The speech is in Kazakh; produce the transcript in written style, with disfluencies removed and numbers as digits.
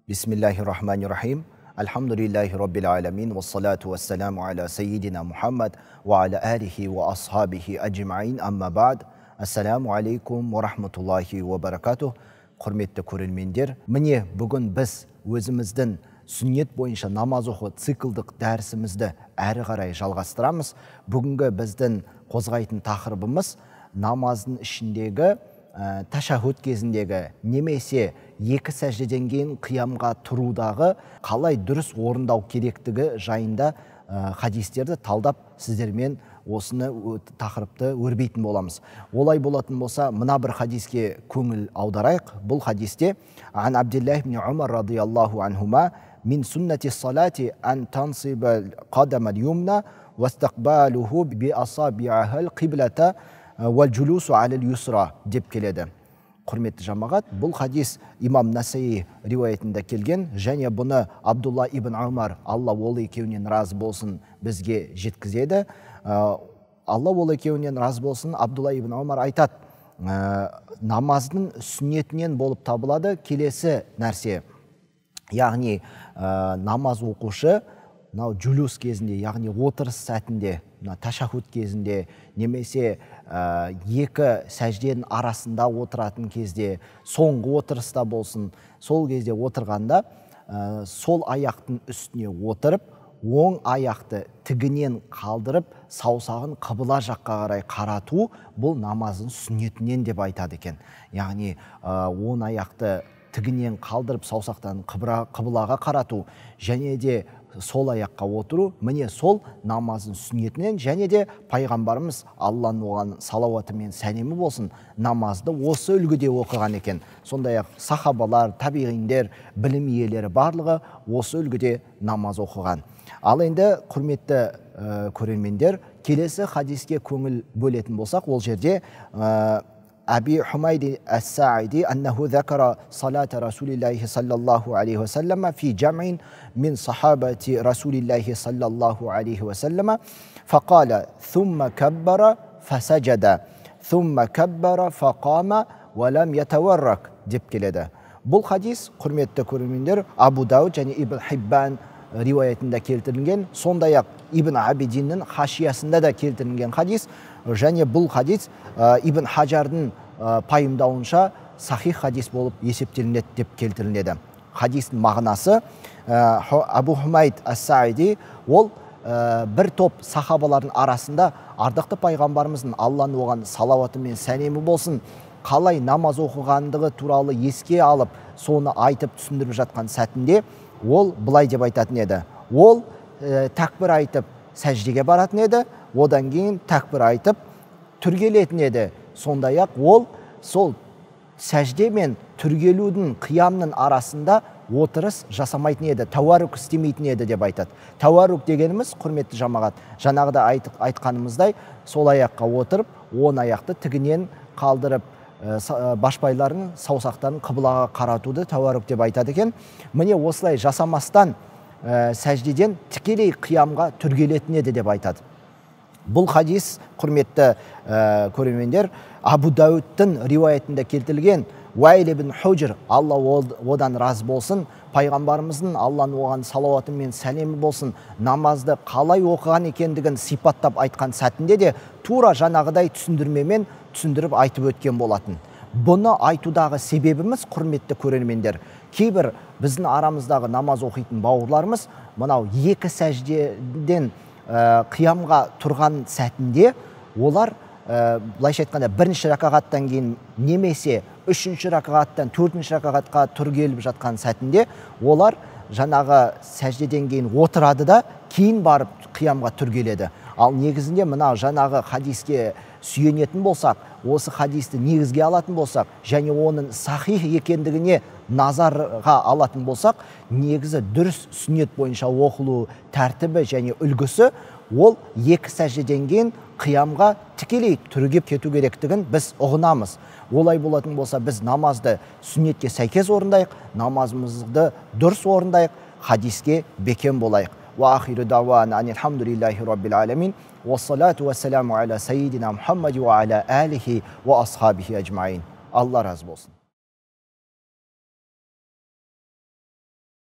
Bismillahirrahmanirrahim. Elhamdülillahi Rabbil alemin. Ve salatu ve selamu ala seyyidina Muhammed ve ala alihi ve ashabihi ecma'in. Amma ba'd. Assalamu alaikum ve rahmetullahi ve barakatuh. Құрметті көрермендер, міне бүгін біз өзіміздің сүннет бойынша намаз оқу циклдық дәрісімізді әрі қарай жалғастырамыз. Бүгінгі біздің қозғайтын тақырыбымыз намаздың ішіндегі ташахуд кезіндегі немесе екі сәждеден кейін қиямға тұрудағы қалай дұрыс орындау керектігі жайында хадистерді талдап сіздермен осыны тақырыпты өрбейтін боламыз. Олай болатын болса, мына бір хадиске көңіл аударайық. Бұл хадисте ан Абдуллах ибн Умар радиаллаху анхума мин суннати салати ан тансиба қадам al-юмна вастақбалуху би асабиахал қиблата вал джулусу алал юсра деп келеді. Құрметті жамағат, бұл хадис имам Насаи риуаятында келген, және бұны Абдулла ибн Умар, Алла ол екеуінен разы болсын, бізге жеткізеді. Алла ол екеуінен разы болсын, Абдулла ибн Умар айтады, намаздың сүннетінен болып табылады келесі нәрсе. Яғни намаз оқушы джулус кезінде, яғни отырыс сәтінде, ташахуд кезінде, немесе екі сәжденің арасында отыратын кезде, соңғы отырыста болсын, сол кезде отырғанда сол аяқтың үстіне отырып, оң аяқты тігінен қалдырып, саусағын қыбыла жаққа қарай қарату, бұл намаздың сүннетінен деп айтады екен. Яғни оң аяқты тігінен қалдырып, саусақтан қыбылаға қарату, және де сол аяққа отыру, міне сол намаздың сүннетінен, және де пайғамбарымыз Алланың оған салауаты мен сәлемі болсын, намазды осы үлгіде оқыған екен. Сондай-ақ сахабалар, табиғиндер, білім иелері барлығы осы үлгіде намаз оқыған. Ал енді құрметті көрермендер, келесі хадиске көңіл бөлетін болсақ, ол жерде أبي حميد الساعدي أنه ذكر صلاة رسول الله صلى الله عليه وسلم في جمع من صحابة رسول الله صلى الله عليه وسلم فقال ثم كبر فسجد ثم كبر فقام ولم يتورك деп келеді. Бұл хадис, құрметті көрермендер, Абу Дауд және Ибн Хиббан риуаятында келтірілген, сондай-ақ Ибн Абидиннің хашиясында да келтірілген хадис, және бұл хадис Ибн Хаджардың пайымдауынша сахих хадис болып есептелінеді деп келтіріледі. Хадистің мағынасы, Абу Хумайд ас-Саиди ол бір топ сахабалардың арасында ардақты пайғамбарымыздың Алланың оған салауаты мен сәлемі болсын, қалай намаз оқығандығы туралы еске алып, соны айтып түсіндіріп жатқан сәтінде ол былай деп айтатын еді. Ол тәкбір айтып сәждеге баратын еді, одан кейін тәкбір айтып түргелетін еді. Сондай-ақ ол сол сәжде мен түргелудің, қиямның арасында отырыс жасамайтын еді, тауарук істемейтін еді деп айтады. Тауарук дегеніміз, құрметті жамағат, жаңағыда айтқанымыздай, сол аяққа отырып, оң аяқты тігінен қалдырып, башпайларын, саусақтарын қыбылаға қаратуды тауарук деп айтады екен. Міне осылай жасамастан сәждеден тікелей қиямға түргелетін еді деп айтады. Бұл хадис, құрметті көрермендер, Абу Дауттың риуаятында келтірілген, Уайл ибн Худжр, Алла одан разы болсын, пайғамбарымыздың Алланың оған салауаты мен сәлемі болсын, намазды қалай оқыған екендігін сипаттап айтқан сәтінде де тура жаңағыдай түсіндірмемен түсіндіріп айтып өткен болатын. Бұны айтудағы себебіміз, құрметті көрермендер, кейбір біздің арамыздағы намаз оқитын бауырларымыз мынау екі сәждеден қиямға тұрған сәтінде олар былайша айтқанда бірінші ракағаттан кейін немесе үшінші ракағаттан төртінші ракағатқа түргеліп жатқан сәтінде олар жаңағы сәждеден кейін отырады да кейін барып қиямға түргеледі. Ал негізінде мына жаңағы хадиске сүйенетін болсақ, осы хадисті негізге алатын болсақ, және оның сахих екендігіне назарға алатын болсақ, негізі дұрыс сүннет бойынша оқылу тәртібі және үлгісі ол екі сәждеден кейін қиямға тікелей түрегеп кету керектігін біз ұғынамыз. Олай болатын болса, біз намазды сүннетке сәйкес орындайық, намазымызды дұрыс орындайық, хадиске бекем болайық. Ва ахиру дауана анилхамдулиллахи раббил аламин. Вассалату вассаламу аля сайидина Мухаммади ва аля алихи ва асхабихи аджмаин. Алла разы болсын.